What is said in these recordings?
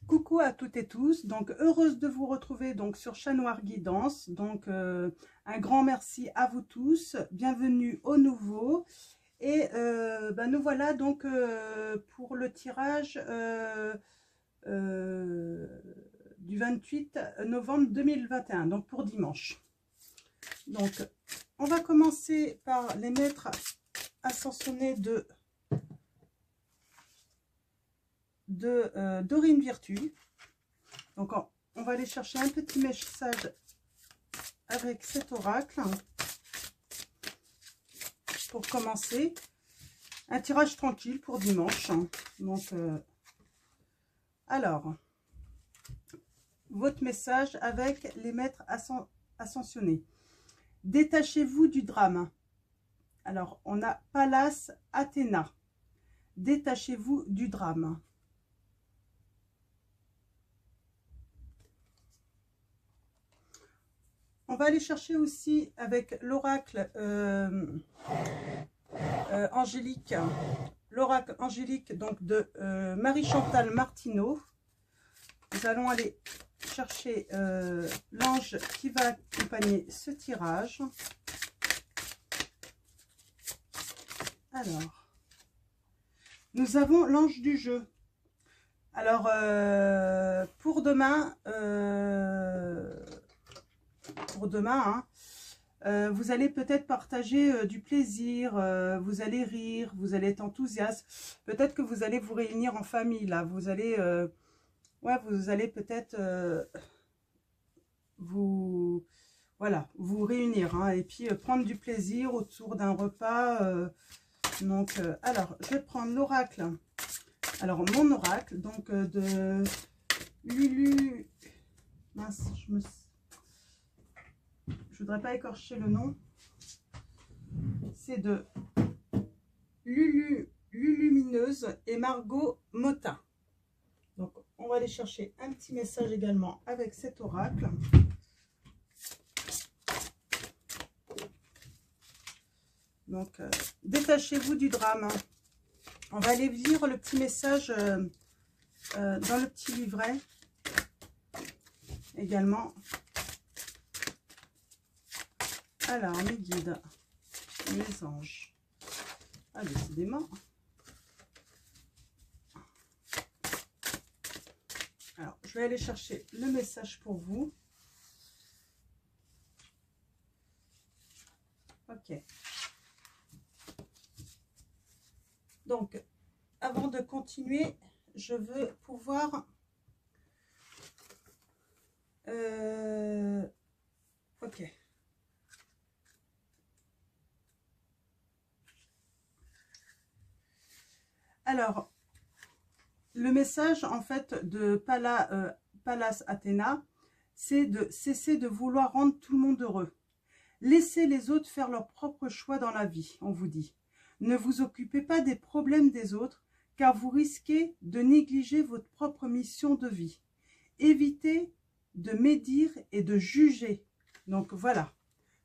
Coucou à toutes et tous, donc heureuse de vous retrouver donc sur Chat Noir Guidance. Donc un grand merci à vous tous, bienvenue aux nouveaux. Et nous voilà donc pour le tirage du 28 novembre 2021, donc pour dimanche. Donc on va commencer par les maîtres ascensionnés de Dorine Virtue. Donc on va aller chercher un petit message avec cet oracle pour commencer un tirage tranquille pour dimanche. Donc alors votre message avec les maîtres ascensionnés: détachez-vous du drame. Alors on a Pallas Athéna, détachez-vous du drame. On va aller chercher aussi avec l'oracle angélique, l'oracle angélique donc de Marie-Chantal Martineau. Nous allons aller chercher l'ange qui va accompagner ce tirage. Alors, nous avons l'ange du jeu. Alors, pour demain, vous allez peut-être partager du plaisir, vous allez rire, vous allez être enthousiaste. Peut-être que vous allez vous réunir en famille, là. Vous allez, vous allez peut-être vous réunir, hein, et puis prendre du plaisir autour d'un repas. Alors, je vais prendre l'oracle. Alors, mon oracle, donc de Lulu. Mince, je voudrais pas écorcher le nom. C'est de Lulumineuse et Margot Motin. Donc, on va aller chercher un petit message également avec cet oracle. Donc, détachez-vous du drame. On va aller lire le petit message dans le petit livret également. Alors, mes guides, les anges. Ah, décidément. Alors, je vais aller chercher le message pour vous. Ok. Donc, avant de continuer, je veux pouvoir... ok. Alors, le message en fait de Pallas Athéna, c'est de cesser de vouloir rendre tout le monde heureux. Laissez les autres faire leur propre choix dans la vie, on vous dit. Ne vous occupez pas des problèmes des autres, car vous risquez de négliger votre propre mission de vie. Évitez de médire et de juger. Donc voilà,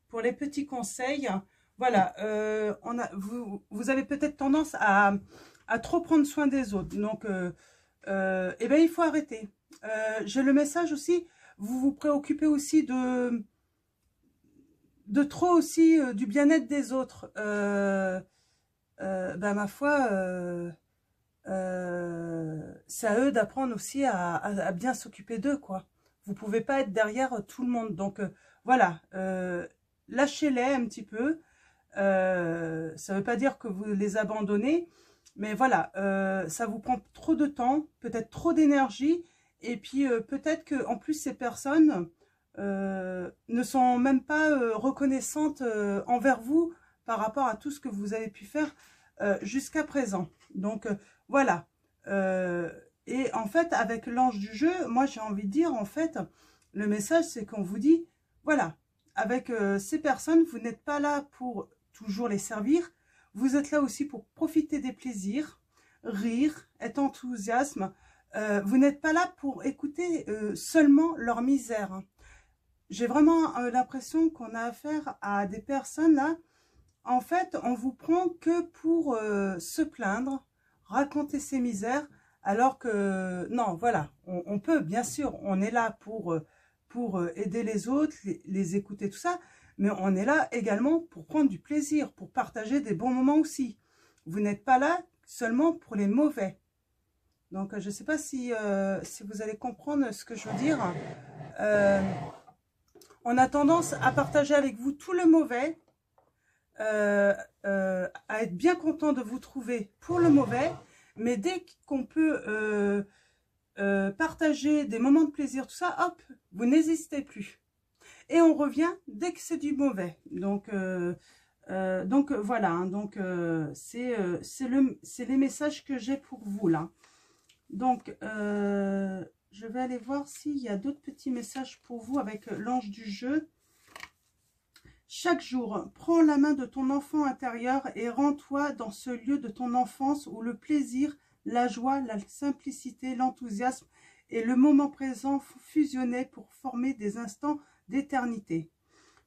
pour les petits conseils, voilà, vous avez peut-être tendance à trop prendre soin des autres. Donc, il faut arrêter. J'ai le message aussi, vous vous préoccupez aussi de trop aussi du bien-être des autres. Ma foi, c'est à eux d'apprendre aussi à bien s'occuper d'eux, quoi. Vous pouvez pas être derrière tout le monde. Donc, voilà, lâchez-les un petit peu. Ça veut pas dire que vous les abandonnez, mais voilà, ça vous prend trop de temps, peut-être trop d'énergie, et puis peut-être que en plus ces personnes ne sont même pas reconnaissantes envers vous par rapport à tout ce que vous avez pu faire jusqu'à présent. Donc voilà. Et en fait, avec l'ange du jeu, moi j'ai envie de dire, en fait, le message c'est qu'on vous dit, voilà, avec ces personnes, vous n'êtes pas là pour toujours les servir, vous êtes là aussi pour profiter des plaisirs, rire, être enthousiaste. Vous n'êtes pas là pour écouter seulement leur misère. J'ai vraiment l'impression qu'on a affaire à des personnes là, en fait, on vous prend que pour se plaindre, raconter ses misères, Alors que, non, voilà, on peut, bien sûr, on est là pour aider les autres, les écouter, tout ça, mais on est là également pour prendre du plaisir, pour partager des bons moments aussi. Vous n'êtes pas là seulement pour les mauvais. Donc, je ne sais pas si vous allez comprendre ce que je veux dire. On a tendance à partager avec vous tout le mauvais, à être bien content de vous trouver pour le mauvais, mais dès qu'on peut partager des moments de plaisir, tout ça, hop, vous n'hésitez plus. Et on revient dès que c'est du mauvais. Donc voilà, hein, donc c'est les messages que j'ai pour vous là. Donc je vais aller voir s'il y a d'autres petits messages pour vous avec l'ange du jeu. Chaque jour, prends la main de ton enfant intérieur et rends-toi dans ce lieu de ton enfance où le plaisir, la joie, la simplicité, l'enthousiasme et le moment présent fusionnaient pour former des instants d'éternité.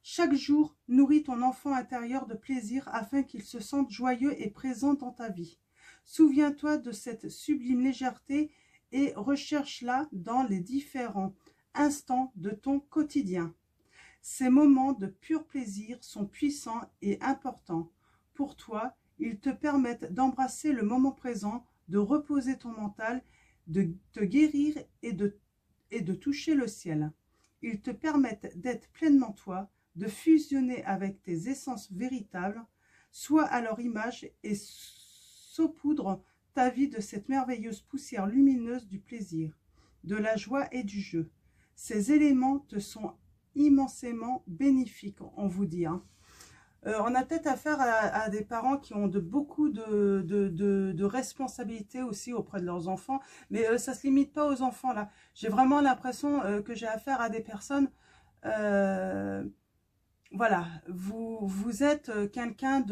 Chaque jour, nourris ton enfant intérieur de plaisir afin qu'il se sente joyeux et présent dans ta vie. Souviens-toi de cette sublime légèreté et recherche-la dans les différents instants de ton quotidien. Ces moments de pur plaisir sont puissants et importants. Pour toi, ils te permettent d'embrasser le moment présent, de reposer ton mental, de te guérir et de toucher le ciel. Ils te permettent d'être pleinement toi, de fusionner avec tes essences véritables, sois à leur image et saupoudre ta vie de cette merveilleuse poussière lumineuse du plaisir, de la joie et du jeu. Ces éléments te sont immensément bénéfiques, on vous dit. Hein. On a peut-être affaire à des parents qui ont beaucoup de responsabilités aussi auprès de leurs enfants, mais ça ne se limite pas aux enfants là. J'ai vraiment l'impression que j'ai affaire à des personnes, voilà, vous êtes quelqu'un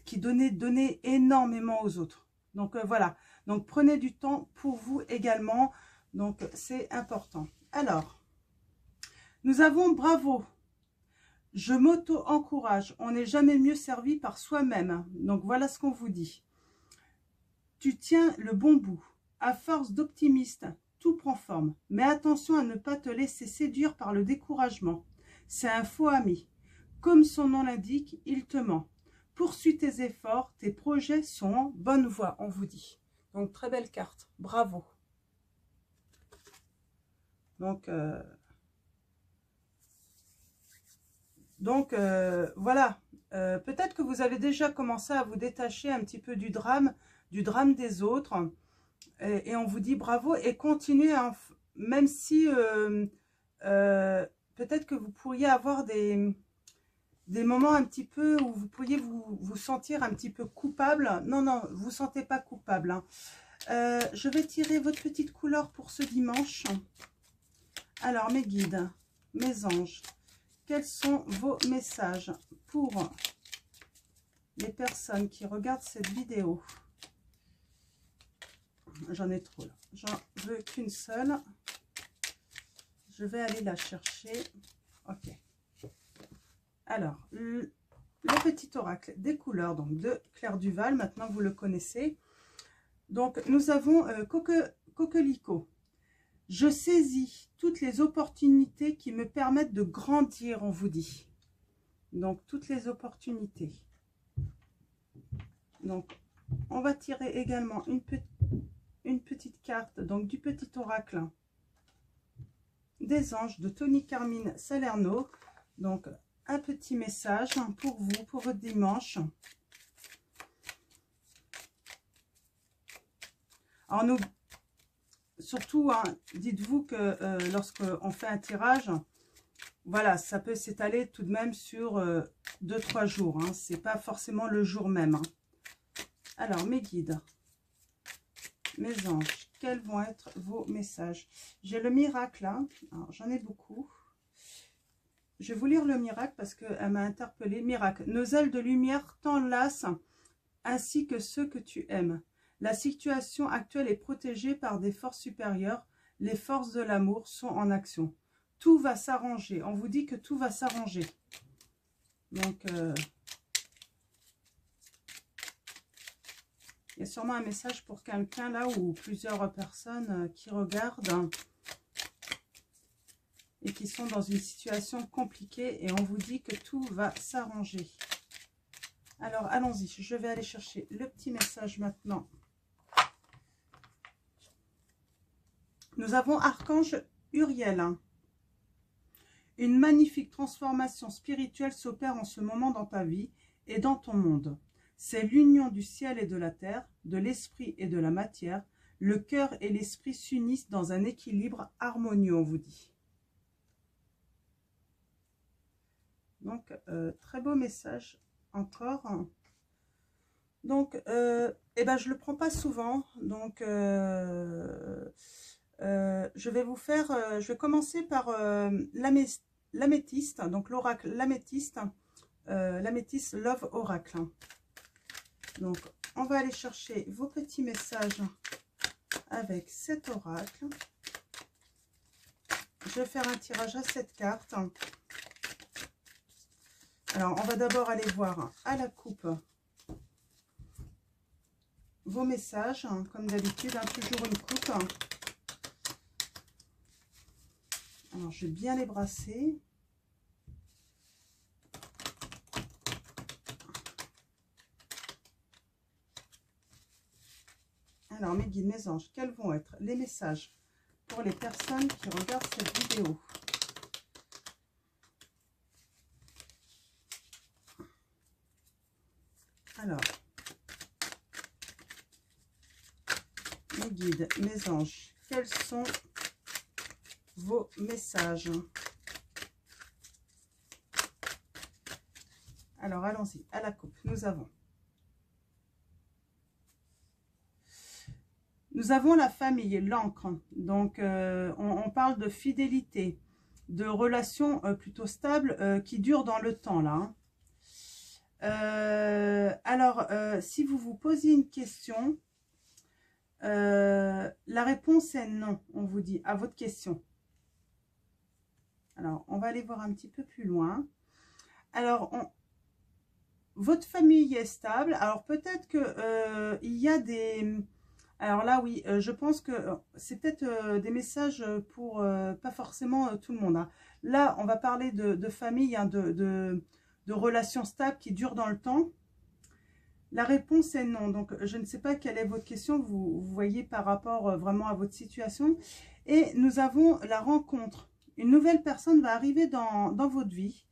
qui donnait énormément aux autres. Donc voilà, donc prenez du temps pour vous également, donc c'est important. Alors, nous avons bravo. Je m'auto-encourage, on n'est jamais mieux servi par soi-même. Donc voilà ce qu'on vous dit. Tu tiens le bon bout. À force d'optimiste, tout prend forme. Mais attention à ne pas te laisser séduire par le découragement. C'est un faux ami. Comme son nom l'indique, il te ment. Poursuis tes efforts, tes projets sont en bonne voie, on vous dit. Donc très belle carte, bravo. Donc voilà, peut-être que vous avez déjà commencé à vous détacher un petit peu du drame des autres. Et on vous dit bravo et continuez, hein, même si peut-être que vous pourriez avoir des moments un petit peu où vous pourriez vous sentir un petit peu coupable. Non, non, vous ne vous sentez pas coupable. Hein. Je vais tirer votre petite couleur pour ce dimanche. Alors, mes guides, mes anges, quels sont vos messages pour les personnes qui regardent cette vidéo? J'en ai trop là. J'en veux qu'une seule. Je vais aller la chercher. Ok. Alors, le petit oracle des couleurs donc de Claire Duval. Maintenant, vous le connaissez. Donc, nous avons Coquelicot. Je saisis toutes les opportunités qui me permettent de grandir, on vous dit. Donc, toutes les opportunités. Donc, on va tirer également une petite carte donc du petit oracle des anges de Tony Carmine Salerno. Donc, un petit message pour vous, pour votre dimanche. Alors, nous... Surtout, hein, dites-vous que lorsqu'on fait un tirage, voilà, ça peut s'étaler tout de même sur 2-3 jours. Hein, c'est pas forcément le jour même. Hein. Alors, mes guides, mes anges, quels vont être vos messages? J'ai le miracle là. J'en ai beaucoup. Je vais vous lire le miracle parce qu'elle m'a interpellée. Miracle. Nos ailes de lumière t'enlacent ainsi que ceux que tu aimes. La situation actuelle est protégée par des forces supérieures. Les forces de l'amour sont en action. Tout va s'arranger. On vous dit que tout va s'arranger. Donc, Il y a sûrement un message pour quelqu'un là ou plusieurs personnes qui regardent et qui sont dans une situation compliquée et on vous dit que tout va s'arranger. Alors, allons-y. Je vais aller chercher le petit message maintenant. Nous avons Archange Uriel. Une magnifique transformation spirituelle s'opère en ce moment dans ta vie et dans ton monde. C'est l'union du ciel et de la terre, de l'esprit et de la matière. Le cœur et l'esprit s'unissent dans un équilibre harmonieux, on vous dit. Donc, très beau message encore. Donc, eh ben, je ne le prends pas souvent. Donc, je vais vous faire, je vais commencer par l'améthyste, donc l'oracle l'améthyste, l'améthyste Love Oracle. Donc, on va aller chercher vos petits messages avec cet oracle. Je vais faire un tirage à 7 cartes. Alors, on va d'abord aller voir à la coupe vos messages, hein, comme d'habitude, hein, toujours une coupe. Alors, je vais bien les brasser. Alors, mes guides, mes anges, quels vont être les messages pour les personnes qui regardent cette vidéo? Alors, mes guides, mes anges, quels sont vos messages? Alors, allons-y, à la coupe, nous avons la famille, l'encre. Donc, on parle de fidélité, de relations plutôt stables qui durent dans le temps, là, hein. Alors, si vous vous posez une question, la réponse est non, on vous dit, à votre question. Alors, on va aller voir un petit peu plus loin. Alors, votre famille est stable. Alors, peut-être que il y a des... Alors là, oui, je pense que c'est peut-être des messages pour pas forcément tout le monde, hein. Là, on va parler de famille, hein, de relations stables qui durent dans le temps. La réponse est non. Donc, je ne sais pas quelle est votre question. Vous voyez par rapport vraiment à votre situation. Et nous avons la rencontre. Une nouvelle personne va arriver dans votre vie.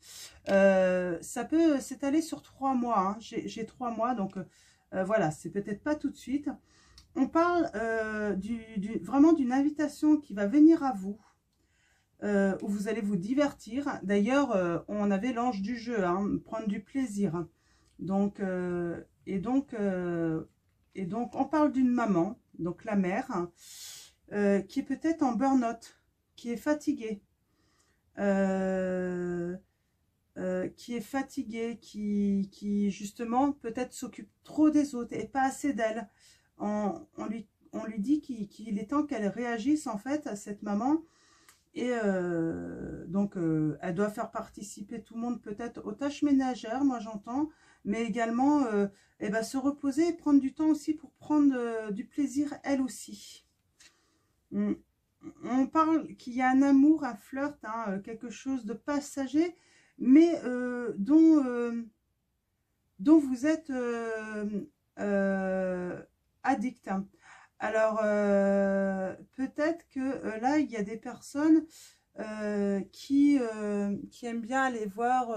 Ça peut s'étaler sur 3 mois. Hein. J'ai 3 mois. Donc, voilà, c'est peut-être pas tout de suite. On parle vraiment d'une invitation qui va venir à vous. Où vous allez vous divertir. D'ailleurs, on avait l'ange du jeu, hein, prendre du plaisir. Donc, donc, on parle d'une maman, donc la mère, qui est peut-être en burn-out, qui est fatiguée, qui justement peut-être s'occupe trop des autres et pas assez d'elle. On lui dit qu'il est temps qu'elle réagisse en fait à cette maman. Et donc, elle doit faire participer tout le monde peut-être aux tâches ménagères, moi j'entends, mais également eh ben, se reposer et prendre du temps aussi pour prendre du plaisir elle aussi. On parle qu'il y a un amour, un flirt, hein, quelque chose de passager, mais dont vous êtes addict. Alors, peut-être que là, il y a des personnes qui aiment bien aller voir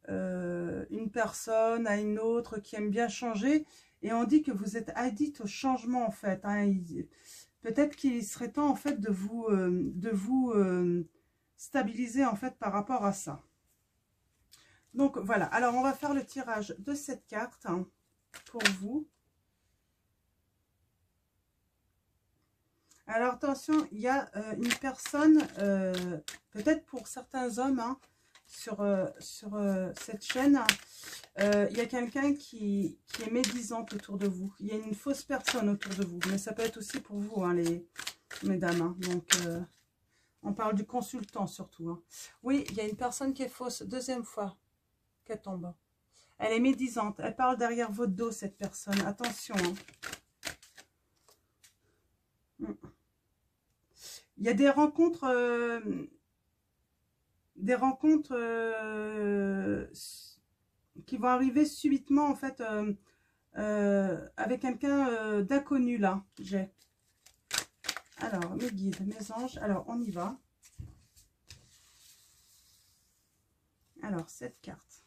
une personne à une autre, qui aiment bien changer. Et on dit que vous êtes addict au changement, en fait, hein. Peut-être qu'il serait temps, en fait, de vous stabiliser, en fait, par rapport à ça. Donc, voilà. Alors, on va faire le tirage de cette carte, hein, pour vous. Alors attention, il y a une personne, peut-être pour certains hommes, hein, sur cette chaîne, il y a quelqu'un qui est médisante autour de vous. Il y a une fausse personne autour de vous, mais ça peut être aussi pour vous, hein, mesdames. Hein. Donc, on parle du consultant surtout. Hein. Oui, il y a une personne qui est fausse, deuxième fois qu'elle tombe. Elle est médisante. Elle parle derrière votre dos, cette personne. Attention. Hein. Il y a des rencontres... qui vont arriver subitement, en fait, avec quelqu'un d'inconnu, là. J'ai. Alors, mes guides, mes anges. Alors, on y va. Alors, cette carte.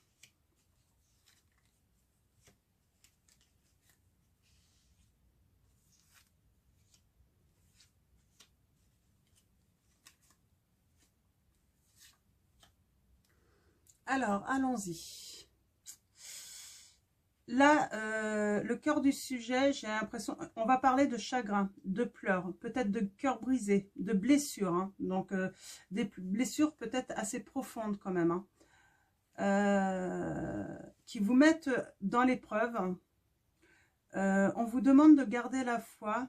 Alors, allons-y. Là, le cœur du sujet, j'ai l'impression, on va parler de chagrin, de pleurs, peut-être de cœur brisé, de blessures. Hein, donc, des blessures peut-être assez profondes quand même. Hein, qui vous mettent dans l'épreuve. On vous demande de garder la foi,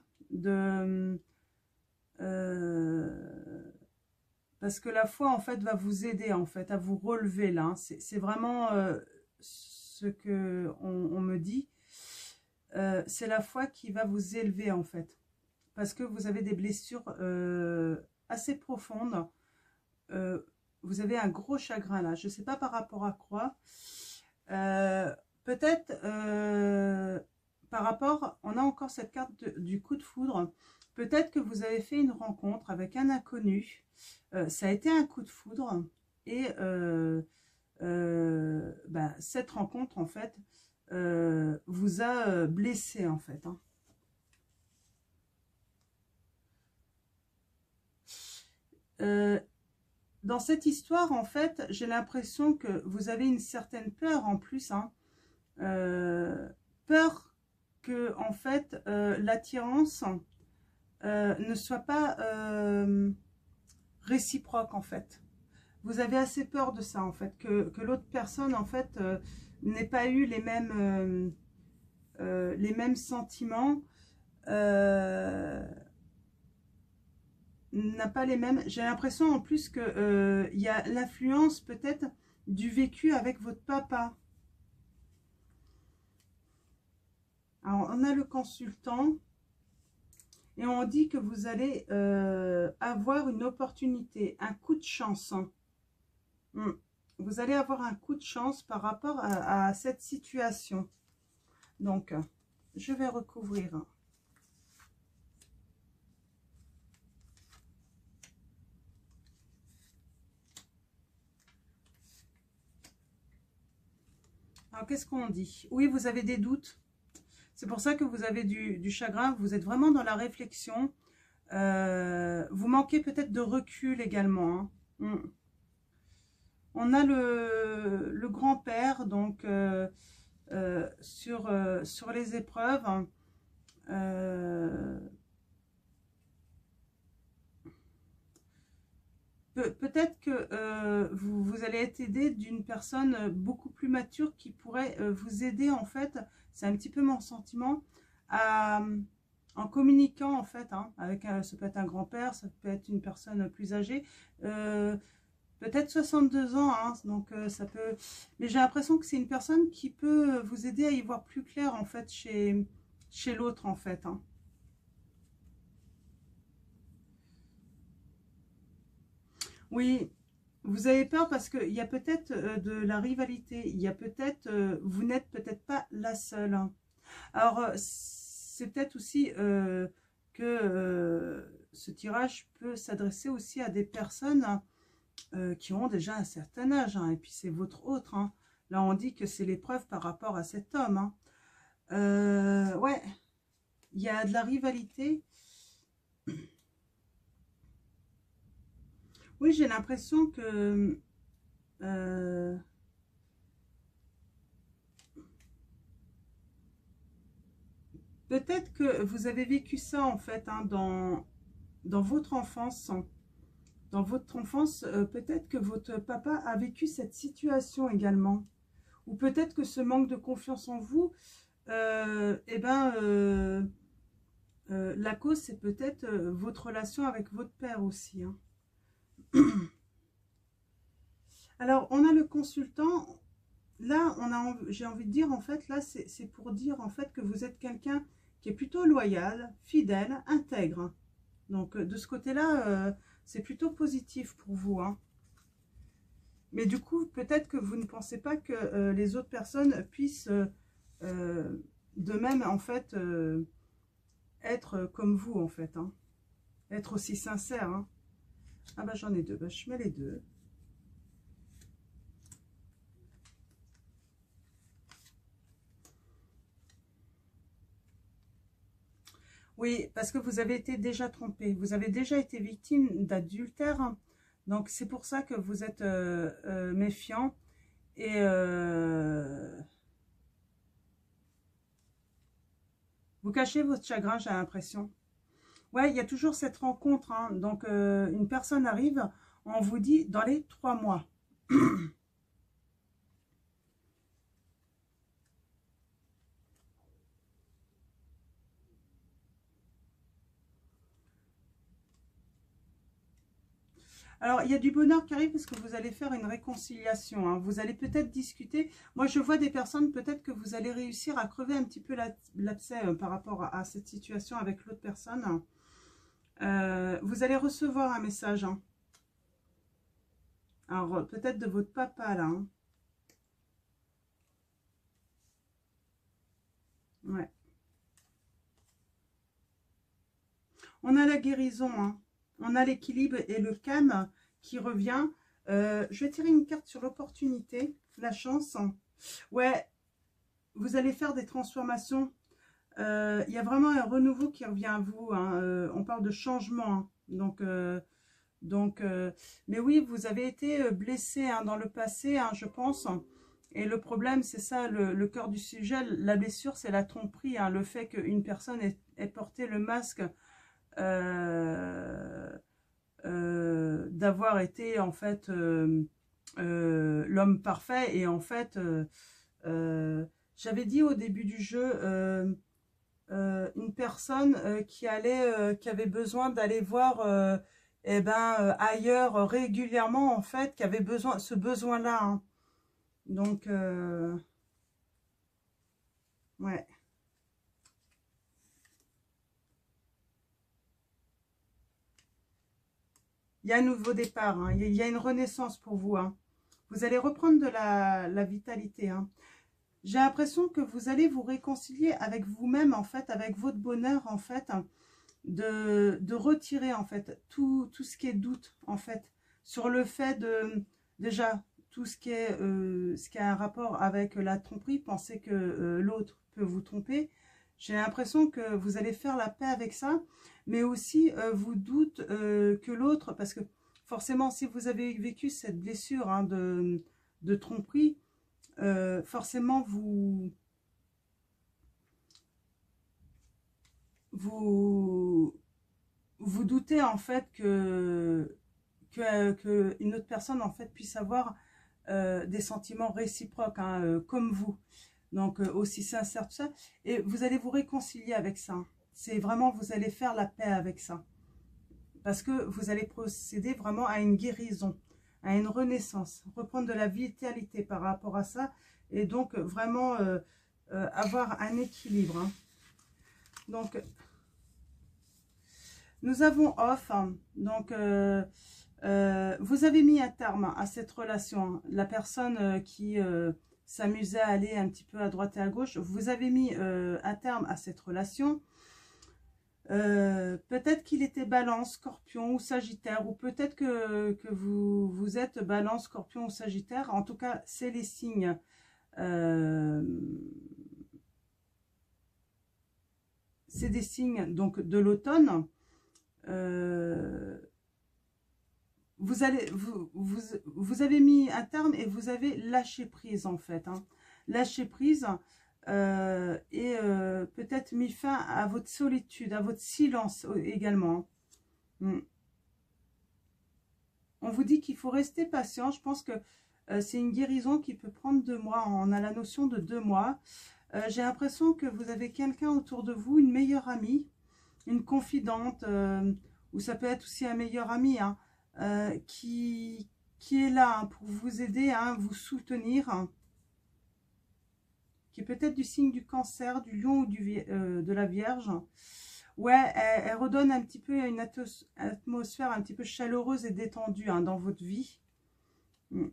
parce que la foi, en fait, va vous aider, en fait, à vous relever, là. Hein. C'est vraiment ce que on me dit. C'est la foi qui va vous élever, en fait. Parce que vous avez des blessures assez profondes. Vous avez un gros chagrin, là. Je ne sais pas par rapport à quoi. Peut-être par rapport... On a encore cette carte du coup de foudre. Peut-être que vous avez fait une rencontre avec un inconnu. Ça a été un coup de foudre et ben, cette rencontre en fait vous a blessé en fait. Hein. Dans cette histoire en fait, j'ai l'impression que vous avez une certaine peur en plus. Hein. Peur que en fait l'attirance ne soit pas réciproque en fait. Vous avez assez peur de ça en fait, que l'autre personne en fait n'ait pas eu les mêmes sentiments, n'a pas les mêmes. J'ai l'impression en plus que il y a l'influence peut-être du vécu avec votre papa. Alors on a le consultant. Et on dit que vous allez avoir une opportunité, un coup de chance. Vous allez avoir un coup de chance par rapport à cette situation. Donc, je vais recouvrir. Alors, qu'est-ce qu'on dit? Oui, vous avez des doutes. C'est pour ça que vous avez du chagrin. Vous êtes vraiment dans la réflexion. Vous manquez peut-être de recul également. Hein. On a le grand-père, donc sur les épreuves. Peut-être que vous allez être aidé d'une personne beaucoup plus mature qui pourrait vous aider en fait, c'est un petit peu mon sentiment, en communiquant en fait, hein, avec ça peut être un grand-père, ça peut être une personne plus âgée, peut-être 62 ans, hein, donc ça peut... Mais j'ai l'impression que c'est une personne qui peut vous aider à y voir plus clair en fait chez l'autre en fait. Hein. Oui, vous avez peur parce qu'il y a peut-être de la rivalité. Il y a peut-être, vous n'êtes peut-être pas la seule. Hein. Alors, c'est peut-être aussi que ce tirage peut s'adresser aussi à des personnes qui ont déjà un certain âge. Hein, et puis, c'est votre autre. Hein. Là, on dit que c'est l'épreuve par rapport à cet homme. Hein. Ouais, il y a de la rivalité. Oui, j'ai l'impression que peut-être que vous avez vécu ça en fait hein, dans votre enfance. Dans votre enfance, peut-être que votre papa a vécu cette situation également. Ou peut-être que ce manque de confiance en vous, eh ben, la cause c'est peut-être votre relation avec votre père aussi. Hein. Alors, on a le consultant. là, j'ai envie de dire, en fait, là, c'est pour dire, en fait, que vous êtes quelqu'un qui est plutôt loyal, fidèle, intègre. Donc, de ce côté-là, c'est plutôt positif pour vous, hein. Mais du coup, peut-être que vous ne pensez pas que les autres personnes puissent de même, en fait, être comme vous, en fait, hein. Être aussi sincère, hein. Ah bah j'en ai deux, bah, je mets les deux. Oui, parce que vous avez été déjà trompé. Vous avez déjà été victime d'adultère, hein. Donc c'est pour ça que vous êtes méfiant. Et vous cachez votre chagrin, j'ai l'impression. Ouais, il y a toujours cette rencontre, hein. Donc une personne arrive, on vous dit dans les 3 mois. Alors, il y a du bonheur qui arrive parce que vous allez faire une réconciliation, hein. Vous allez peut-être discuter. Moi, je vois des personnes, peut-être que vous allez réussir à crever un petit peu l'abcès par rapport à cette situation avec l'autre personne. Vous allez recevoir un message, hein. Alors, peut-être de votre papa, là, hein. Ouais. On a la guérison, hein. On a l'équilibre et le calme qui revient. Je vais tirer une carte sur l'opportunité, la chance. Ouais, vous allez faire des transformations. Il y a vraiment un renouveau qui revient à vous, hein. On parle de changement, hein. Mais oui, vous avez été blessé, hein, dans le passé, hein, je pense. Et le problème, c'est ça, le cœur du sujet. La blessure, c'est la tromperie, hein, le fait qu'une personne ait porté le masque euh, d'avoir été en fait l'homme parfait. Et en fait, j'avais dit au début du jeu, une personne qui avait besoin d'aller voir eh ben, ailleurs régulièrement, en fait, qui avait besoin, ce besoin-là, hein. Donc, ouais. Il y a un nouveau départ, hein. Il y a une renaissance pour vous, hein. Vous allez reprendre de la vitalité, hein. J'ai l'impression que vous allez vous réconcilier avec vous-même, en fait, avec votre bonheur, en fait, hein, de retirer, en fait, tout ce qui est doute, en fait, sur le fait de, déjà, tout ce qui a un rapport avec la tromperie, penser que l'autre peut vous tromper. J'ai l'impression que vous allez faire la paix avec ça, mais aussi vous doute que l'autre, parce que forcément, si vous avez vécu cette blessure, hein, de tromperie, forcément, vous, vous doutez en fait que une autre personne en fait puisse avoir des sentiments réciproques, hein, comme vous. Donc aussi sincère, tout ça. Et vous allez vous réconcilier avec ça. C'est vraiment, vous allez faire la paix avec ça. Parce que vous allez procéder vraiment à une guérison, à une renaissance, reprendre de la vitalité par rapport à ça. Et donc vraiment avoir un équilibre, hein. Donc nous avons off, hein. Donc vous avez mis un terme à cette relation, hein. La personne qui s'amusait à aller un petit peu à droite et à gauche, vous avez mis un terme à cette relation. Peut-être qu'il était balance, scorpion ou sagittaire, ou peut-être que vous êtes balance, scorpion ou sagittaire. En tout cas, c'est les signes. C'est des signes donc de l'automne. Vous avez mis un terme et vous avez lâché prise, en fait, hein. Lâché prise et peut-être mis fin à votre solitude, à votre silence également. Mm. On vous dit qu'il faut rester patient. Je pense que c'est une guérison qui peut prendre 2 mois. On a la notion de 2 mois. J'ai l'impression que vous avez quelqu'un autour de vous, une meilleure amie, une confidente, ou ça peut être aussi un meilleur ami, hein, qui est là, hein, pour vous aider, hein, vous soutenir. qui est peut-être du signe du Cancer, du Lion ou de la Vierge. Ouais, elle redonne un petit peu une atmosphère un petit peu chaleureuse et détendue hein, dans votre vie. Mm.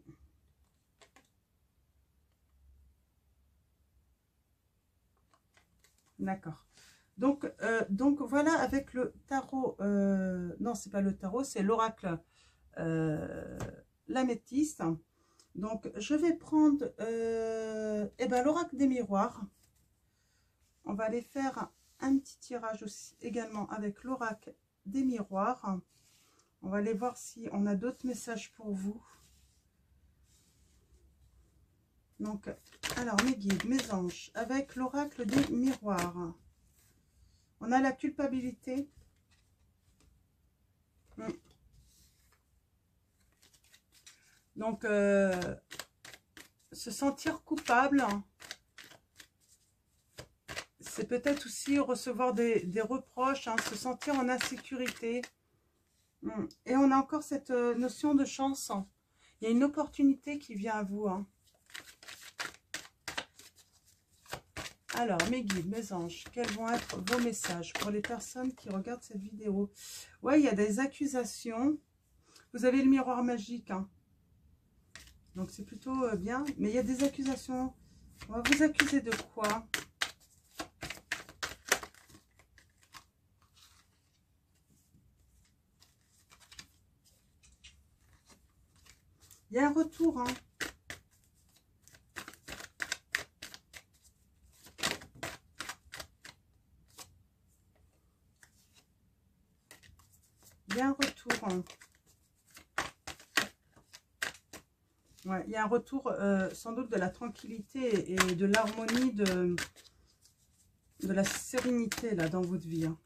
D'accord. Donc voilà, avec le tarot, non, c'est pas le tarot, c'est l'oracle l'améthyste. Donc, je vais prendre eh ben, l'oracle des miroirs. On va aller faire un petit tirage aussi, également avec l'oracle des miroirs. On va aller voir si on a d'autres messages pour vous. Donc, alors, mes guides, mes anges, avec l'oracle des miroirs. On a la culpabilité. Donc, se sentir coupable, c'est peut-être aussi recevoir des reproches, hein, se sentir en insécurité. Et on a encore cette notion de chance. Il y a une opportunité qui vient à vous. Hein. Alors, mes guides, mes anges, quels vont être vos messages pour les personnes qui regardent cette vidéo? Ouais, il y a des accusations. Vous avez le miroir magique. Hein. Donc, c'est plutôt bien. Mais il y a des accusations. On va vous accuser de quoi? Il y a un retour. Hein. Il y a un retour. Hein. Ouais, il y a un retour sans doute de la tranquillité et de l'harmonie, de la sérénité là dans votre vie. Hein.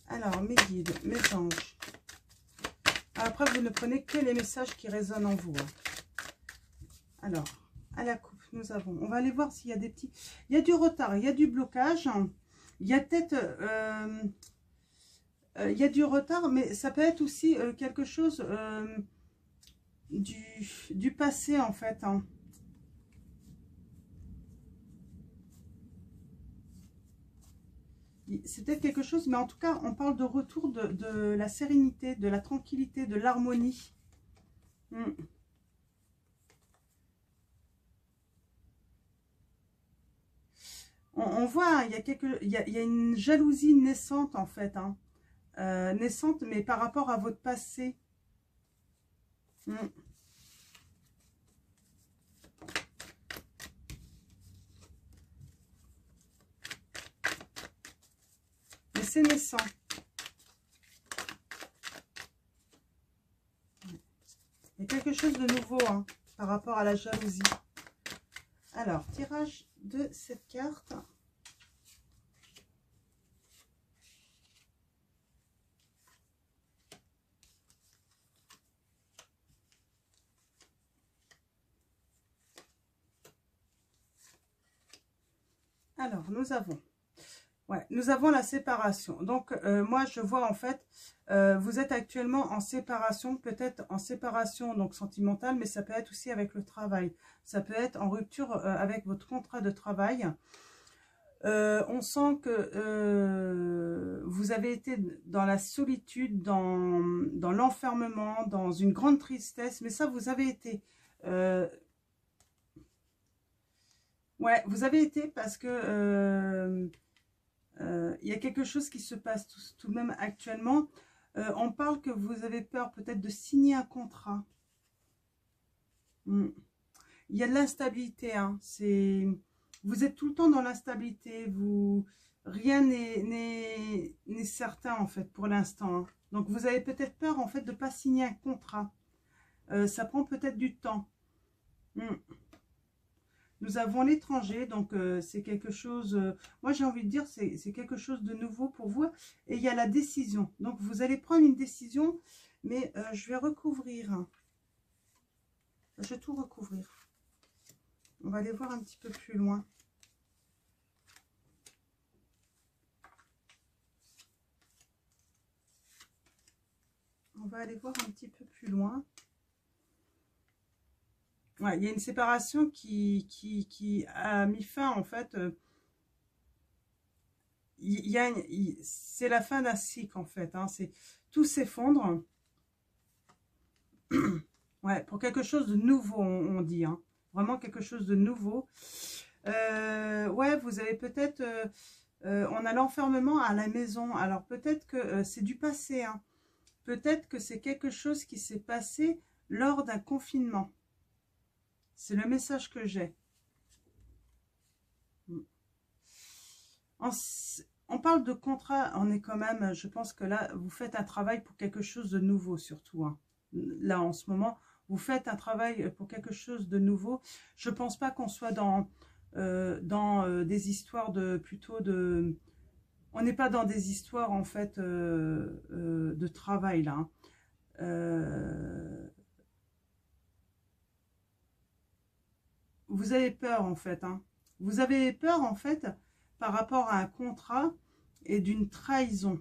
Alors, mes guides, mes anges. Après, vous ne prenez que les messages qui résonnent en vous. Hein. Alors, à la coupe, nous avons... On va aller voir s'il y a des petits... Il y a du retard, il y a du blocage. Il y a peut-être... il y a du retard, mais ça peut être aussi quelque chose du passé, en fait. Hein. C'est peut-être quelque chose, mais en tout cas, on parle de retour de la sérénité, de la tranquillité, de l'harmonie. On voit, il y a une jalousie naissante, en fait. Hein. Naissante, mais par rapport à votre passé. Mais c'est naissant. Il y a quelque chose de nouveau hein, par rapport à la jalousie. Alors, tirage de cette carte. Alors, nous avons la séparation. Donc, moi, je vois en fait, vous êtes actuellement en séparation, peut-être en séparation donc sentimentale, mais ça peut être aussi avec le travail. Ça peut être en rupture avec votre contrat de travail. On sent que vous avez été dans la solitude, dans l'enfermement, dans une grande tristesse, mais ça, vous avez été... ouais, vous avez été parce que il y a quelque chose qui se passe tout de même actuellement. On parle que vous avez peur peut-être de signer un contrat. Il y a de l'instabilité. Hein. Vous êtes tout le temps dans l'instabilité. Rien n'est certain en fait pour l'instant. Hein. Donc vous avez peut-être peur en fait de ne pas signer un contrat. Ça prend peut-être du temps. Nous avons l'étranger, donc c'est quelque chose, moi j'ai envie de dire, c'est quelque chose de nouveau pour vous. Et il y a la décision. Donc vous allez prendre une décision, mais je vais recouvrir. Je vais tout recouvrir. On va aller voir un petit peu plus loin. On va aller voir un petit peu plus loin. Ouais, il y a une séparation qui a mis fin, en fait. C'est la fin d'un cycle, en fait. Hein, tout s'effondre. Ouais, pour quelque chose de nouveau, on dit. Hein, vraiment quelque chose de nouveau. Ouais, vous avez peut-être... on a l'enfermement à la maison. Alors, peut-être que c'est du passé. Hein. Peut-être que c'est quelque chose qui s'est passé lors d'un confinement. C'est le message que j'ai. On parle de contrat, on est quand même, je pense que là, vous faites un travail pour quelque chose de nouveau surtout. Hein. Là, en ce moment, vous faites un travail pour quelque chose de nouveau. Je pense pas qu'on soit dans des histoires plutôt de... On n'est pas dans des histoires, en fait, de travail, là. Hein. Vous avez peur, en fait. Hein. Vous avez peur, en fait, par rapport à un contrat et d'une trahison.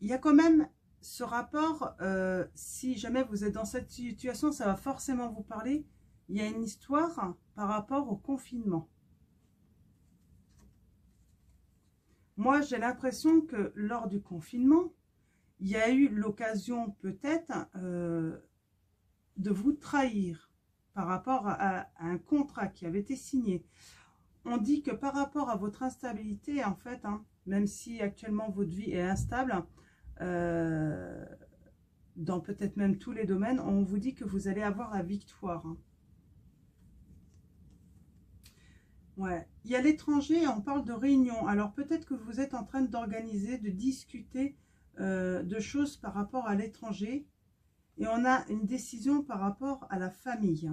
Il y a quand même ce rapport, si jamais vous êtes dans cette situation, ça va forcément vous parler. Il y a une histoire par rapport au confinement. Moi, j'ai l'impression que lors du confinement, il y a eu l'occasion peut-être de vous trahir par rapport à un contrat qui avait été signé. On dit que par rapport à votre instabilité, en fait, hein, même si actuellement votre vie est instable, dans peut-être même tous les domaines, on vous dit que vous allez avoir la victoire. Hein. Ouais. Il y a l'étranger, on parle de réunion. Alors peut-être que vous êtes en train d'organiser, de discuter de choses par rapport à l'étranger. Et on a une décision par rapport à la famille.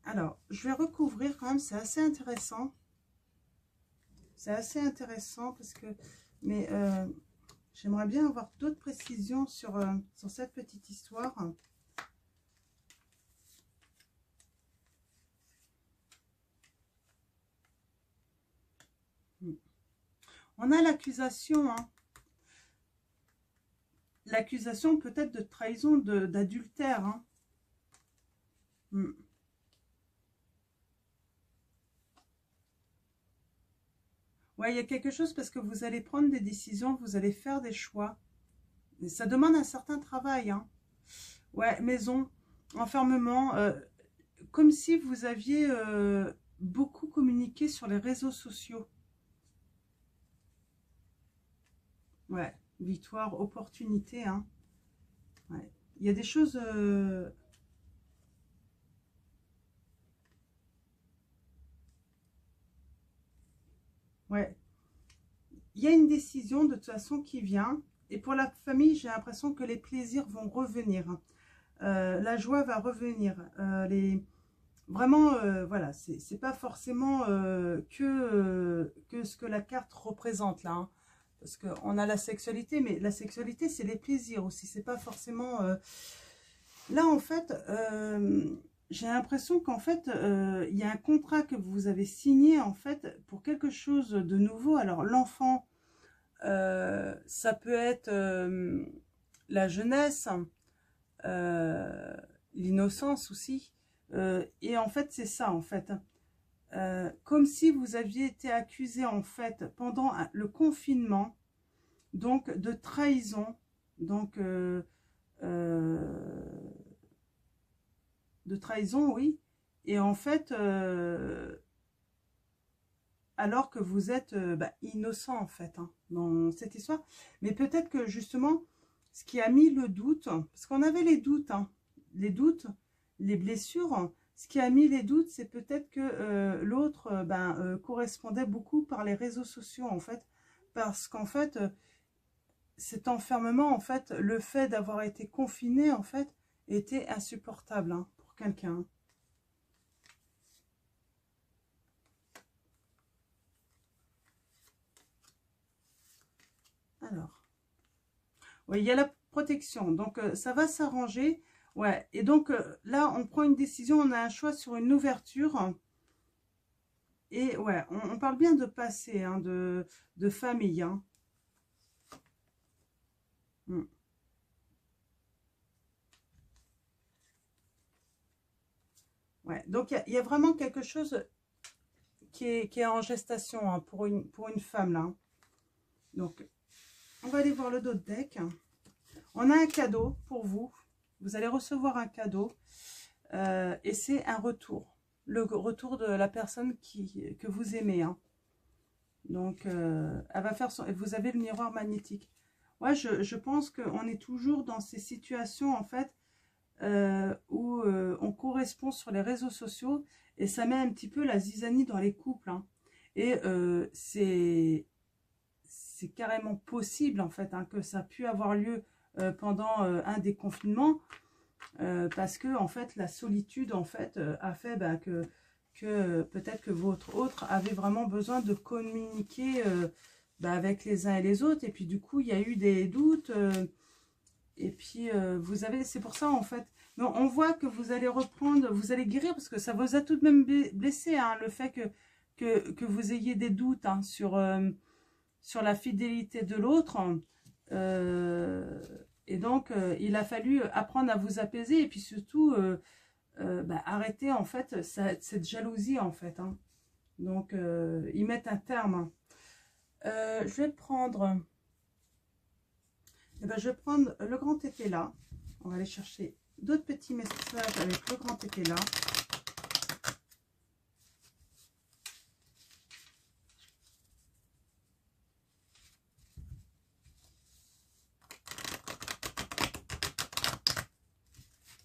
Alors, je vais recouvrir quand même, c'est assez intéressant. C'est assez intéressant parce que... Mais j'aimerais bien avoir d'autres précisions sur cette petite histoire. On a l'accusation, hein. L'accusation peut-être de trahison, d'adultère. Hein. Ouais, il y a quelque chose parce que vous allez prendre des décisions, vous allez faire des choix. Et ça demande un certain travail. Hein. Ouais, maison, enfermement, comme si vous aviez beaucoup communiqué sur les réseaux sociaux. Ouais, victoire, opportunité. Hein. Ouais. Il y a des choses... ouais. Il y a une décision de toute façon qui vient. Et pour la famille, j'ai l'impression que les plaisirs vont revenir. La joie va revenir. Vraiment, voilà, c'est pas forcément que ce que la carte représente là. Hein. Parce qu'on a la sexualité, mais la sexualité, c'est les plaisirs aussi. C'est pas forcément... Là, en fait, j'ai l'impression qu'en fait, il y a un contrat que vous avez signé, en fait, pour quelque chose de nouveau. Alors, l'enfant, ça peut être la jeunesse, l'innocence aussi. Et en fait, c'est ça, en fait. Comme si vous aviez été accusé, en fait, pendant le confinement, donc de trahison, donc de trahison, oui. Et en fait, alors que vous êtes innocent, en fait, hein, dans cette histoire. Mais peut-être que, justement, ce qui a mis le doute, parce qu'on avait hein, les doutes, les blessures, ce qui a mis les doutes, c'est peut-être que l'autre correspondait beaucoup par les réseaux sociaux, en fait, parce qu'en fait, cet enfermement, en fait, le fait d'avoir été confiné, en fait, était insupportable hein, pour quelqu'un. Alors, oui, il y a la protection, donc ça va s'arranger. Ouais, et donc là, on prend une décision, on a un choix sur une ouverture. Et ouais, on parle bien de passé, hein, de famille. Hein. Mm. Ouais. Donc, il y a vraiment quelque chose qui est en gestation hein, pour une femme, là. Hein. Donc, on va aller voir le dos de deck. On a un cadeau pour vous. Vous allez recevoir un cadeau. Et c'est un retour. Le retour de la personne que vous aimez. Hein. Donc, elle va faire son... Et vous avez le miroir magnétique. Ouais, je pense qu'on est toujours dans ces situations, en fait, où on correspond sur les réseaux sociaux. Et ça met un petit peu la zizanie dans les couples. Hein. Et c'est carrément possible, en fait, hein, que ça a pu avoir lieu pendant un des confinements. Parce que en fait la solitude en fait a fait bah, que peut-être que votre autre avait vraiment besoin de communiquer bah, avec les uns et les autres, et puis du coup il y a eu des doutes et puis vous avez, c'est pour ça en fait, mais on voit que vous allez reprendre, vous allez guérir, parce que ça vous a tout de même blessé hein, le fait que vous ayez des doutes hein, sur la fidélité de l'autre. Et donc, il a fallu apprendre à vous apaiser et puis surtout bah, arrêter en fait cette jalousie en fait. Hein. Donc, y mettre un terme. Je vais prendre, eh ben, je vais prendre le grand épée là. On va aller chercher d'autres petits messages avec le grand épée là.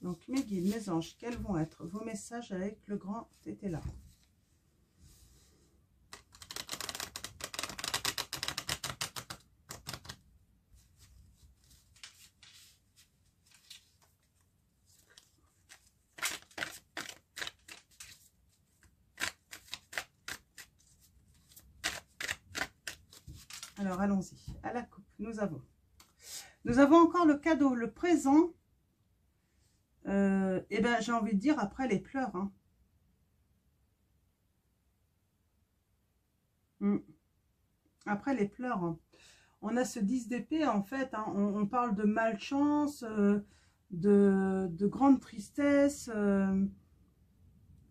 Donc, mes guides, mes anges, quels vont être vos messages avec le grand épée là? Alors, allons-y. À la coupe, nous avons encore le cadeau, le présent. Eh ben, j'ai envie de dire après les pleurs. Hein. Après les pleurs. Hein. On a ce 10 d'épée en fait. Hein. On parle de malchance, de grande tristesse.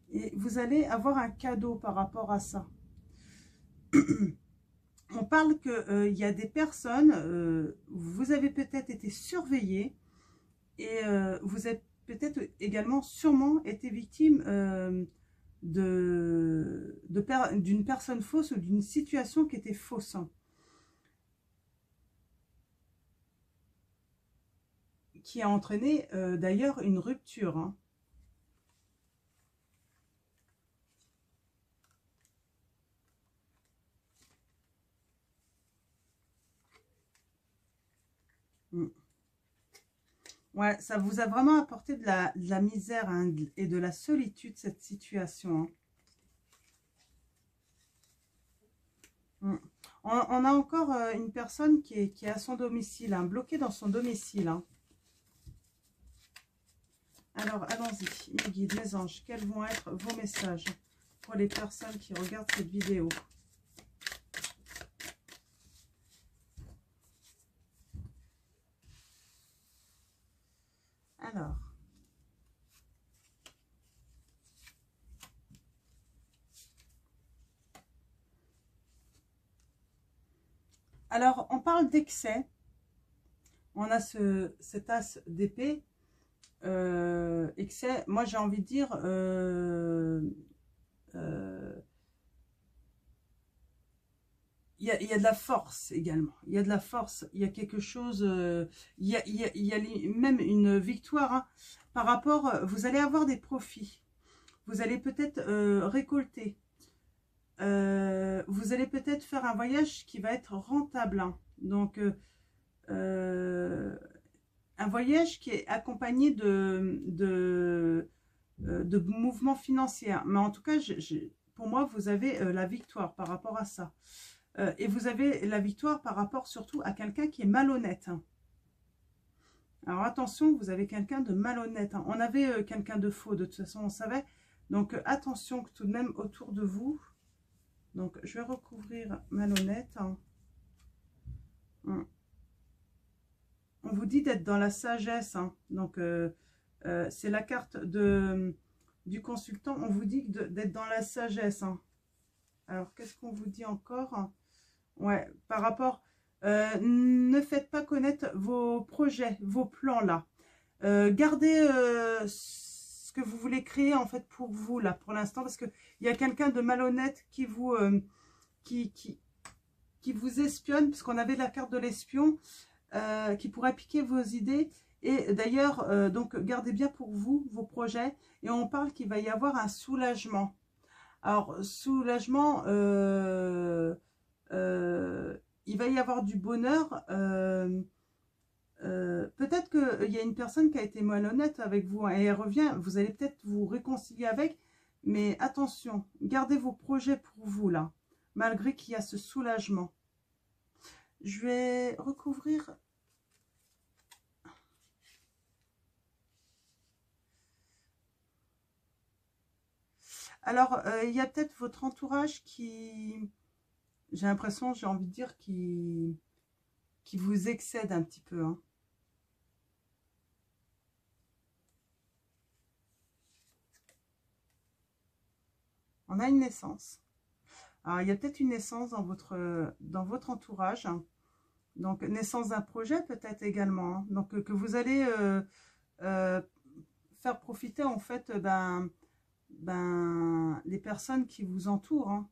Et vous allez avoir un cadeau par rapport à ça. On parle qu'il y a des personnes, vous avez peut-être été surveillé et vous êtes peut-être également sûrement été victime d'une personne fausse ou d'une situation qui était fausse. Qui a entraîné d'ailleurs une rupture. Hein. Ouais, ça vous a vraiment apporté de la misère hein, et de la solitude, cette situation. Hein. On a encore une personne qui est à son domicile, hein, bloquée dans son domicile. Hein. Alors, allons-y, mes guides, mes anges, quels vont être vos messages pour les personnes qui regardent cette vidéo? Alors, on parle d'excès. On a cet as d'épée. Excès, moi j'ai envie de dire... il y a de la force également. Il y a de la force. Il y a quelque chose... il y a même une victoire. Hein, par rapport... vous allez avoir des profits. Vous allez peut-être récolter. Vous allez peut-être faire un voyage qui va être rentable. Hein. Donc, un voyage qui est accompagné de mouvements financiers. Mais en tout cas, pour moi, vous avez la victoire par rapport à ça. Et vous avez la victoire par rapport surtout à quelqu'un qui est malhonnête. Hein. Alors attention, vous avez quelqu'un de malhonnête. Hein. On avait quelqu'un de faux, de toute façon, on savait. Donc attention que tout de même autour de vous. Donc je vais recouvrir malhonnête. Hein. On vous dit d'être dans la sagesse. Hein. Donc c'est la carte de du consultant, on vous dit d'être dans la sagesse. Hein. Alors, qu'est-ce qu'on vous dit encore? Ouais, par rapport... ne faites pas connaître vos projets, vos plans là. Gardez ce que vous voulez créer en fait pour vous là, pour l'instant, parce qu'il y a quelqu'un de malhonnête qui vous... qui vous espionne, parce qu'on avait la carte de l'espion, qui pourrait piquer vos idées. Et d'ailleurs, donc gardez bien pour vous vos projets. Et on parle qu'il va y avoir un soulagement. Alors, soulagement, il va y avoir du bonheur. Peut-être qu'il y a une personne qui a été malhonnête avec vous, hein, et elle revient. Vous allez peut-être vous réconcilier avec. Mais attention, gardez vos projets pour vous là, malgré qu'il y a ce soulagement. Je vais recouvrir. Alors, il y a peut-être votre entourage qui, j'ai l'impression, j'ai envie de dire, qui vous excède un petit peu. Hein. On a une naissance. Alors, il y a peut-être une naissance dans votre entourage. Hein. Donc, naissance d'un projet peut-être également. Hein. Donc, que vous allez faire profiter en fait les personnes qui vous entourent. Hein.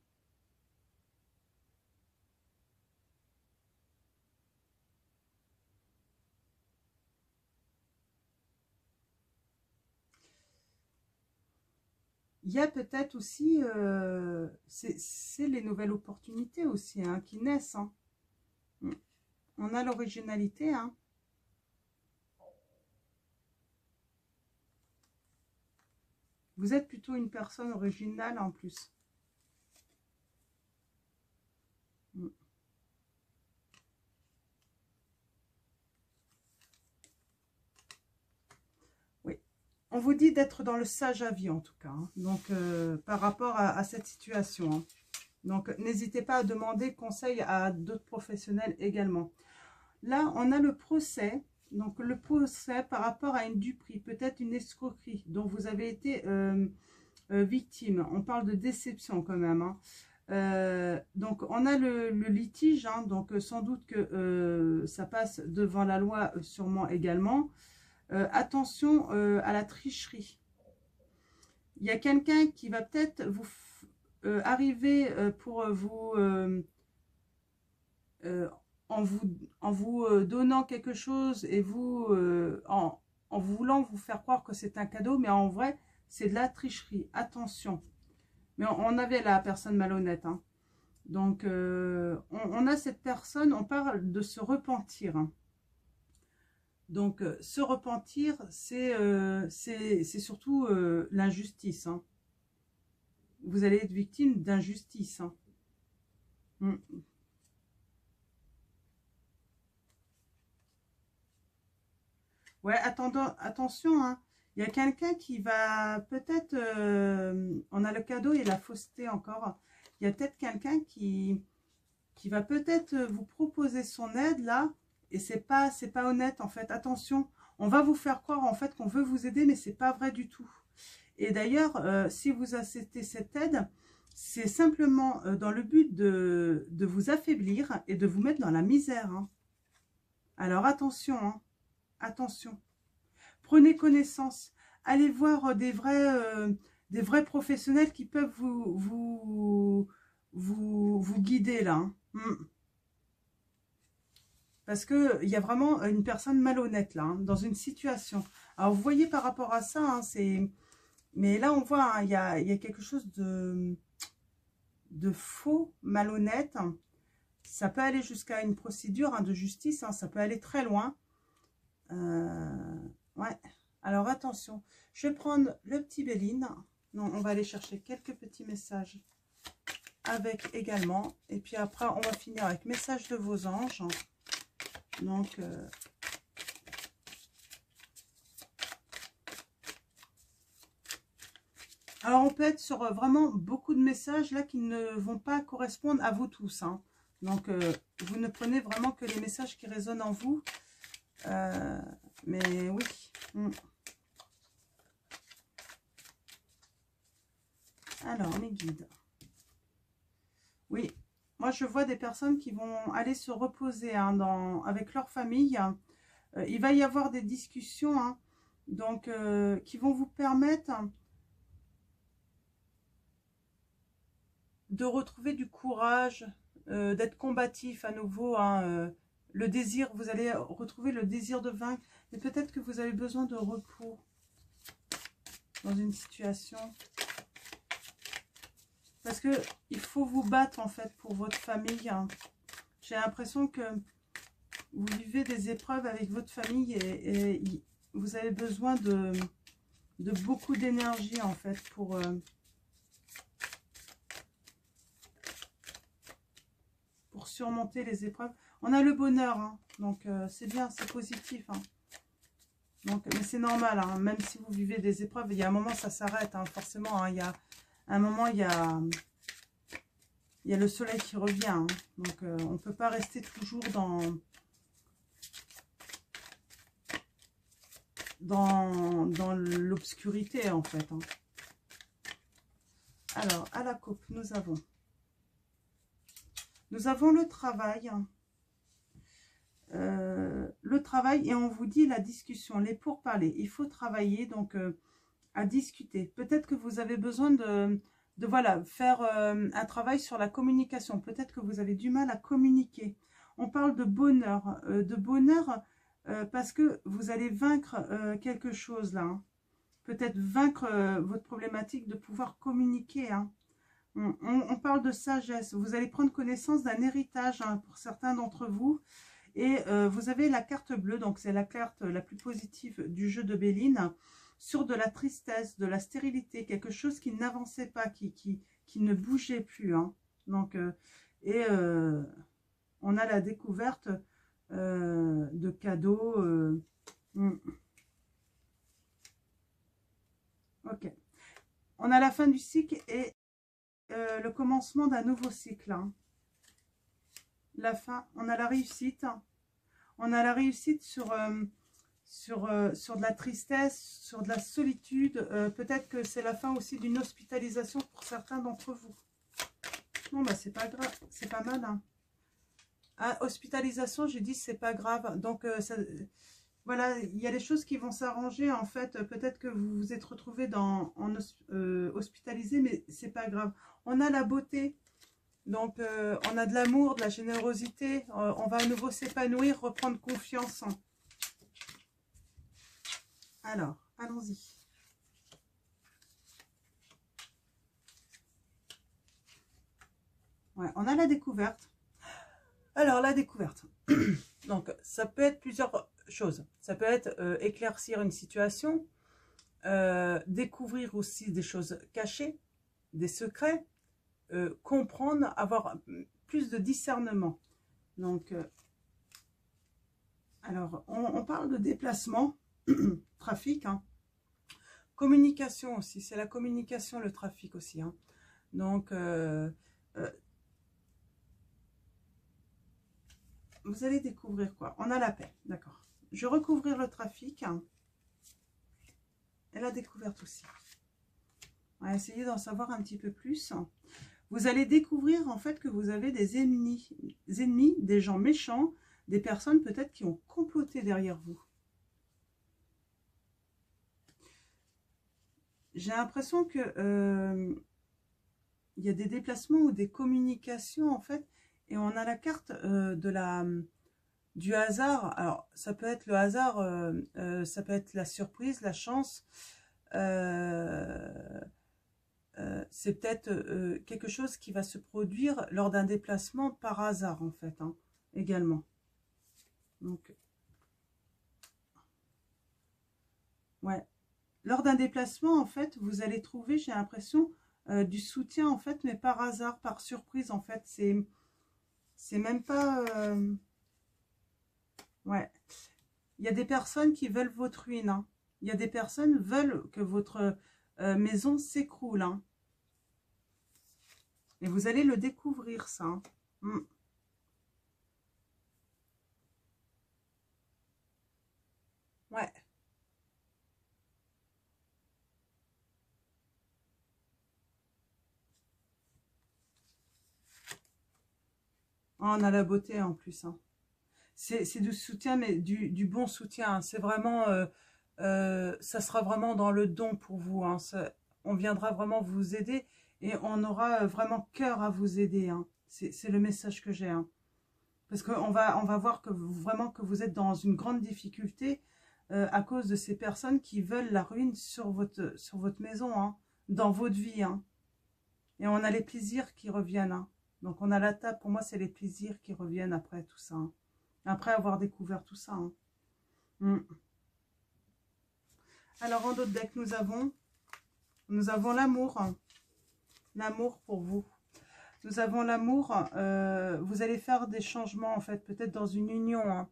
Il y a peut-être aussi, c'est les nouvelles opportunités aussi hein, qui naissent. Hein. On a l'originalité. Hein. Vous êtes plutôt une personne originale en plus. Oui. On vous dit d'être dans le sage avis en tout cas. Hein. Donc, par rapport à cette situation. Hein. Donc, n'hésitez pas à demander conseil à d'autres professionnels également. Là, on a le procès. Donc, le procès par rapport à une duperie, peut-être une escroquerie dont vous avez été victime. On parle de déception quand même. Hein. Donc, on a le litige. Hein, donc, sans doute que ça passe devant la loi sûrement également. Attention à la tricherie. Il y a quelqu'un qui va peut-être vous arriver pour vous... en vous donnant quelque chose et vous en voulant vous faire croire que c'est un cadeau, mais en vrai, c'est de la tricherie. Attention. Mais on avait la personne malhonnête. Hein. Donc, on a cette personne, on parle de se repentir. Hein. Donc, se repentir, c'est surtout l'injustice. Hein. Vous allez être victime d'injustice. Hein. Ouais, attention, hein. Il y a quelqu'un qui va peut-être... on a le cadeau et la fausseté encore. Il y a peut-être quelqu'un qui va peut-être vous proposer son aide là. Et c'est pas honnête en fait. Attention, on va vous faire croire en fait qu'on veut vous aider, mais c'est pas vrai du tout. Et d'ailleurs, si vous acceptez cette aide, c'est simplement dans le but de vous affaiblir et de vous mettre dans la misère. Hein. Alors attention, hein. Attention. Prenez connaissance. Allez voir des vrais professionnels qui peuvent vous guider là. Hein. Parce qu'il y a vraiment une personne malhonnête là, hein, dans une situation. Alors vous voyez par rapport à ça, hein, c'est... Mais là on voit, hein, il y a quelque chose de faux, malhonnête. Ça peut aller jusqu'à une procédure hein, de justice, hein, ça peut aller très loin. Ouais. Alors attention, je vais prendre le petit Béline. Non, on va aller chercher quelques petits messages avec également. Et puis après, on va finir avec message de vos anges. Donc, alors on peut être sur vraiment beaucoup de messages là qui ne vont pas correspondre à vous tous. Hein. Donc, vous ne prenez vraiment que les messages qui résonnent en vous. Mais oui. Alors, mes guides. Oui, moi je vois des personnes qui vont aller se reposer hein, avec leur famille. Il va y avoir des discussions hein, donc, qui vont vous permettre de retrouver du courage, d'être combatif à nouveau. Hein, le désir, vous allez retrouver le désir de vaincre. Mais peut-être que vous avez besoin de repos dans une situation. Parce que il faut vous battre en fait pour votre famille. Hein. J'ai l'impression que vous vivez des épreuves avec votre famille et vous avez besoin de beaucoup d'énergie en fait pour surmonter les épreuves. On a le bonheur, hein, donc c'est bien, c'est positif. Hein. Donc, mais c'est normal, hein, même si vous vivez des épreuves, il y a un moment ça s'arrête, hein, forcément. Hein, il y a un moment, il y a le soleil qui revient. Hein, donc on ne peut pas rester toujours dans l'obscurité en fait. Hein. Alors, à la coupe, nous avons le travail. Le travail et on vous dit la discussion, les pourparlers. Il faut travailler donc à discuter. Peut-être que vous avez besoin de voilà, faire un travail sur la communication. Peut-être que vous avez du mal à communiquer. On parle de bonheur. Parce que vous allez vaincre quelque chose là. Hein. Peut-être vaincre votre problématique de pouvoir communiquer. Hein. On parle de sagesse. Vous allez prendre connaissance d'un héritage hein, pour certains d'entre vous. Et vous avez la carte bleue, donc c'est la carte la plus positive du jeu de Béline, sur de la tristesse, de la stérilité, quelque chose qui n'avançait pas, qui ne bougeait plus. Hein. Donc, on a la découverte de cadeaux. Ok. On a la fin du cycle et le commencement d'un nouveau cycle. Hein. La fin, on a la réussite. On a la réussite sur de la tristesse, sur de la solitude. Peut-être que c'est la fin aussi d'une hospitalisation pour certains d'entre vous. Non, bah c'est pas grave, c'est pas mal. Hein. Ah, hospitalisation, j'ai dit c'est pas grave. Donc, voilà, il y a des choses qui vont s'arranger. En fait, peut-être que vous vous êtes retrouvé hospitalisé, mais c'est pas grave. On a la beauté. Donc, on a de l'amour, de la générosité. On va à nouveau s'épanouir, reprendre confiance. Alors, allons-y. Ouais, on a la découverte. Alors, la découverte. Donc, ça peut être plusieurs choses. Ça peut être éclaircir une situation, découvrir aussi des choses cachées, des secrets, comprendre, avoir plus de discernement. Donc, alors, on parle de déplacement, trafic, hein. Communication aussi, c'est la communication, le trafic aussi. Hein. Donc, vous allez découvrir quoi? On a la paix, d'accord. Je vais recouvrir le trafic hein, et la découverte aussi. On va essayer d'en savoir un petit peu plus. Vous allez découvrir en fait que vous avez des ennemis, des gens méchants, des personnes peut-être qui ont comploté derrière vous. J'ai l'impression que il y a des déplacements ou des communications en fait, et on a la carte du hasard. Alors ça peut être le hasard, ça peut être la surprise, la chance. C'est peut-être quelque chose qui va se produire lors d'un déplacement par hasard en fait, hein, également. Donc, ouais. Lors d'un déplacement, en fait, vous allez trouver, j'ai l'impression, du soutien, en fait, mais par hasard, par surprise, en fait. C'est même pas... ouais. Il y a des personnes qui veulent votre ruine. Hein. Il y a des personnes qui veulent que votre maison s'écroule. Hein. Et vous allez le découvrir, ça. Hein. Ouais. Ah, on a la beauté en plus. Hein. C'est du soutien, mais du bon soutien. Hein. C'est vraiment... ça sera vraiment dans le don pour vous. Hein. On viendra vraiment vous aider et on aura vraiment cœur à vous aider. Hein. C'est le message que j'ai. Hein. Parce on va voir que vraiment que vous êtes dans une grande difficulté à cause de ces personnes qui veulent la ruine sur votre maison, hein, dans votre vie. Hein. Et on a les plaisirs qui reviennent. Hein. Donc on a la table, pour moi c'est les plaisirs qui reviennent après tout ça. Hein. Après avoir découvert tout ça. Hein. Alors en d'autres decks, nous avons l'amour. Hein. L'amour pour vous. Nous avons l'amour. Vous allez faire des changements en fait, peut-être dans une union. Hein.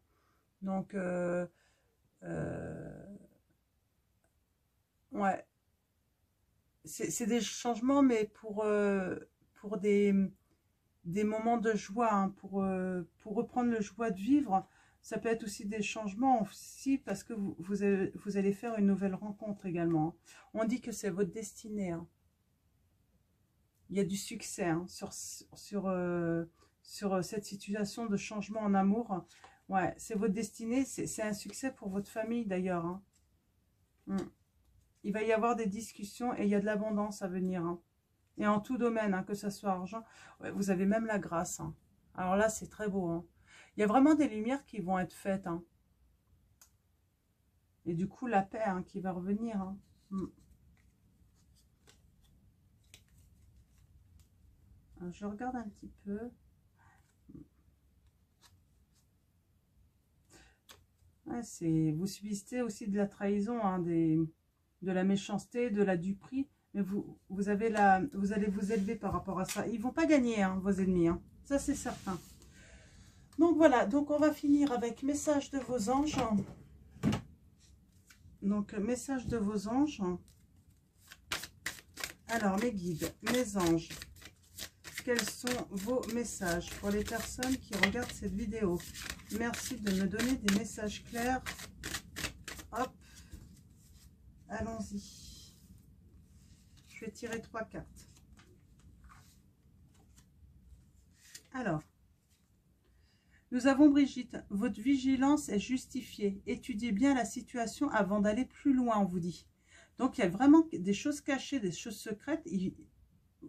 Donc, ouais. C'est des changements, mais pour des moments de joie, hein, pour reprendre le joie de vivre. Ça peut être aussi des changements aussi parce que vous allez faire une nouvelle rencontre également. Hein. On dit que c'est votre destinée. Hein. Il y a du succès hein, sur cette situation de changement en amour. Ouais, c'est votre destinée. C'est un succès pour votre famille d'ailleurs. Hein. Il va y avoir des discussions et il y a de l'abondance à venir. Hein. Et en tout domaine, hein, que ce soit argent. Ouais, vous avez même la grâce. Hein. Alors là, c'est très beau. Hein. Il y a vraiment des lumières qui vont être faites. Hein. Et du coup, la paix hein, qui va revenir. Hein. Alors, je regarde un petit peu. Ouais, vous subissez aussi de la trahison, hein, de la méchanceté, de la duperie. Mais vous allez vous élever par rapport à ça. Ils ne vont pas gagner, hein, vos ennemis. Hein. Ça, c'est certain. Donc, voilà. Donc, on va finir avec message de vos anges. Donc, message de vos anges. Alors, mes guides, mes anges. Quels sont vos messages pour les personnes qui regardent cette vidéo? Merci de me donner des messages clairs. Hop. Allons-y. Je vais tirer 3 cartes. Alors, nous avons Brigitte. Votre vigilance est justifiée. Étudiez bien la situation avant d'aller plus loin, on vous dit. Donc, il y a vraiment des choses cachées, des choses secrètes.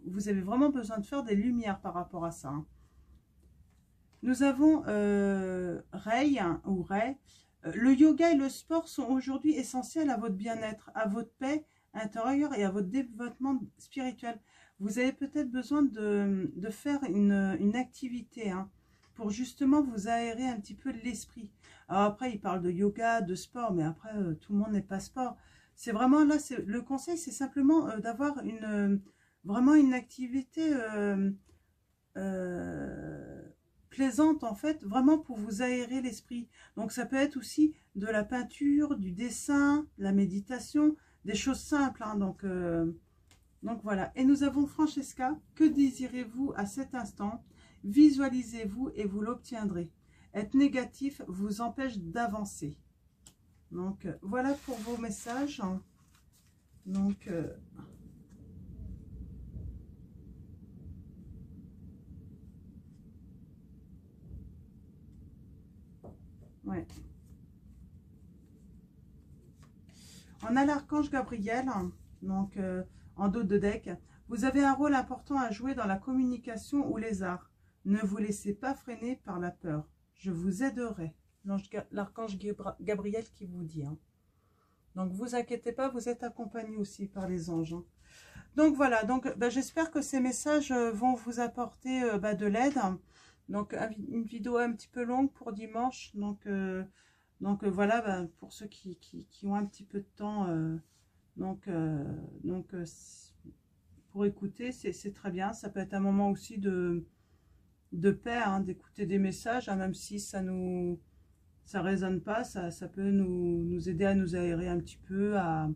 Vous avez vraiment besoin de faire des lumières par rapport à ça. Hein. Nous avons Ray, ou Ray. Le yoga et le sport sont aujourd'hui essentiels à votre bien-être, à votre paix intérieure et à votre développement spirituel. Vous avez peut-être besoin de faire une activité hein, pour justement vous aérer un petit peu l'esprit. Alors après, il parle de yoga, de sport, mais après, tout le monde n'est pas sport. C'est vraiment là, le conseil, c'est simplement d'avoir vraiment une activité plaisante en fait, vraiment pour vous aérer l'esprit. Donc ça peut être aussi de la peinture, du dessin, la méditation, des choses simples. Hein, donc voilà. Et nous avons Francesca. Que désirez-vous à cet instant? Visualisez-vous et vous l'obtiendrez. Être négatif vous empêche d'avancer. Donc voilà pour vos messages. Donc ouais. On a l'archange Gabriel, donc en dos de deck. Vous avez un rôle important à jouer dans la communication ou les arts. Ne vous laissez pas freiner par la peur. Je vous aiderai. L'archange Gabriel qui vous dit. Hein. Donc vous inquiétez pas, vous êtes accompagné aussi par les anges. Hein. Donc voilà, donc j'espère que ces messages vont vous apporter de l'aide. Donc une vidéo un petit peu longue pour dimanche. Donc voilà, pour ceux qui ont un petit peu de temps, pour écouter, c'est très bien. Ça peut être un moment aussi de paix, hein, d'écouter des messages, hein, même si ça résonne pas, ça peut nous aider à nous aérer un petit peu, à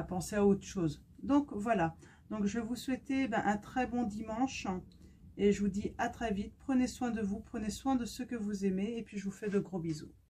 penser à autre chose. Donc voilà, donc je vais vous souhaiter un très bon dimanche et je vous dis à très vite. Prenez soin de vous, prenez soin de ceux que vous aimez et puis je vous fais de gros bisous.